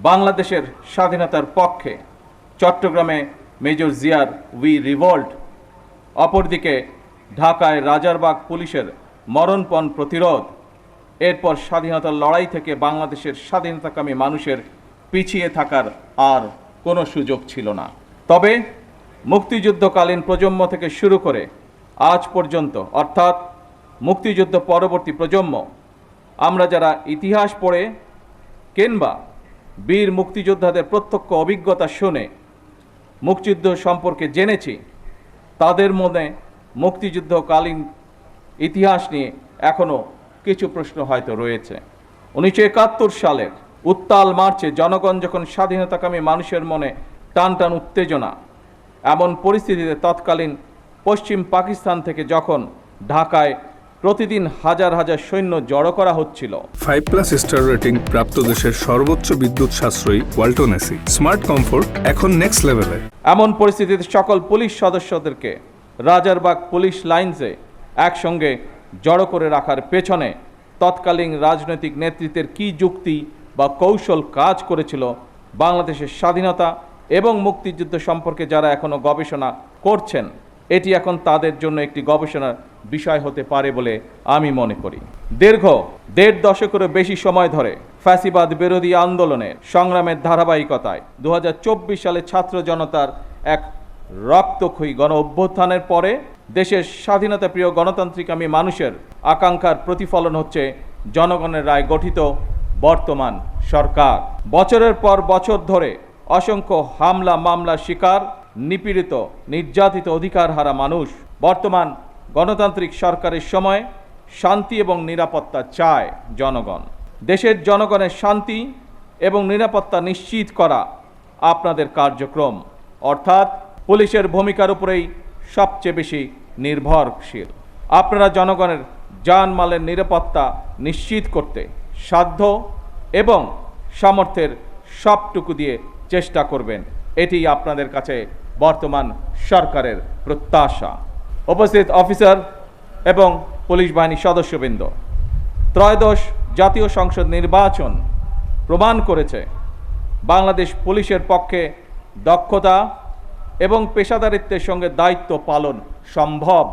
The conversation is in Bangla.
বাংলাদেশের স্বাধীনতার পক্ষে চট্টগ্রামে মেজর জিয়ার উই রিভোল্ট, অপরদিকে ঢাকায় রাজারবাগ পুলিশের মরণপণ প্রতিরোধ। এরপর স্বাধীনতার লড়াই থেকে বাংলাদেশের স্বাধীনতাকামী মানুষের পিছিয়ে থাকার আর কোনো সুযোগ ছিল না। তবে মুক্তিযুদ্ধকালীন প্রজন্ম থেকে শুরু করে আজ পর্যন্ত, অর্থাৎ মুক্তিযুদ্ধ পরবর্তী প্রজন্ম, আমরা যারা ইতিহাস পড়ে কিংবা বীর মুক্তিযোদ্ধাদের প্রত্যক্ষ অভিজ্ঞতা শুনে মুক্তিযুদ্ধ সম্পর্কে জেনেছি, তাদের মনে মুক্তিযুদ্ধকালীন ইতিহাস নিয়ে এখনও কিছু প্রশ্ন হয়তো রয়েছে। 1971 সালের উত্তাল মার্চে জনগণ যখন স্বাধীনতাকামী মানুষের মনে টান টান উত্তেজনা, এমন পরিস্থিতিতে তৎকালীন পশ্চিম পাকিস্তান থেকে যখন ঢাকায় প্রতিদিন হাজার হাজার সৈন্য জড়ো করা হচ্ছিল। 5+ স্টার রেটিং প্রাপ্ত দেশের সর্বোচ্চ বিদ্যুৎ সাশ্রয়ী ওয়ালটন এসি স্মার্ট কমফোর্ট এখন নেক্সট লেভেলে। এমন পরিস্থিতিতে সকল পুলিশ সদস্যদেরকে রাজারবাগ পুলিশ লাইন্সে একসঙ্গে জড়ো করে রাখার পেছনে তৎকালীন রাজনৈতিক নেতৃত্বের কী যুক্তি বা কৌশল কাজ করেছিল, বাংলাদেশের স্বাধীনতা এবং মুক্তিযুদ্ধ সম্পর্কে যারা এখনও গবেষণা করছেন, এটি এখন তাদের জন্য একটি গবেষণার বিষয় হতে পারে বলে আমি মনে করি। দীর্ঘ 1.5 দশকেরও বেশি সময় ধরে ফ্যাসিবাদ বিরোধী আন্দোলনের সংগ্রামের ধারাবাহিকতায় 2024 সালে ছাত্র জনতার এক রক্তক্ষয়ী গণ অভ্যুত্থানের পরে দেশের স্বাধীনতা প্রিয় গণতান্ত্রিকামী মানুষের আকাঙ্ক্ষার প্রতিফলন হচ্ছে জনগণের রায় গঠিত বর্তমান সরকার। বছরের পর বছর ধরে অসংখ্য হামলা মামলার শিকার, নিপীড়িত নির্যাতিত অধিকারহারা মানুষ বর্তমান গণতান্ত্রিক সরকারের সময় শান্তি এবং নিরাপত্তা চায় জনগণ। দেশের জনগণের শান্তি এবং নিরাপত্তা নিশ্চিত করা আপনাদের কার্যক্রম, অর্থাৎ পুলিশের ভূমিকার উপরেই সবচেয়ে বেশি নির্ভরশীল। আপনারা জনগণের জানমালের নিরাপত্তা নিশ্চিত করতে সাধ্য এবং সামর্থ্যের সবটুকু দিয়ে চেষ্টা করবেন, এটি আপনাদের কাছে বর্তমান সরকারের প্রত্যাশা। উপস্থিত অফিসার এবং পুলিশ বাহিনীর সদস্যবৃন্দ, ত্রয়োদশ জাতীয় সংসদ নির্বাচন প্রমাণ করেছে বাংলাদেশ পুলিশের পক্ষে দক্ষতা এবং পেশাদারিত্বের সঙ্গে দায়িত্ব পালন সম্ভব।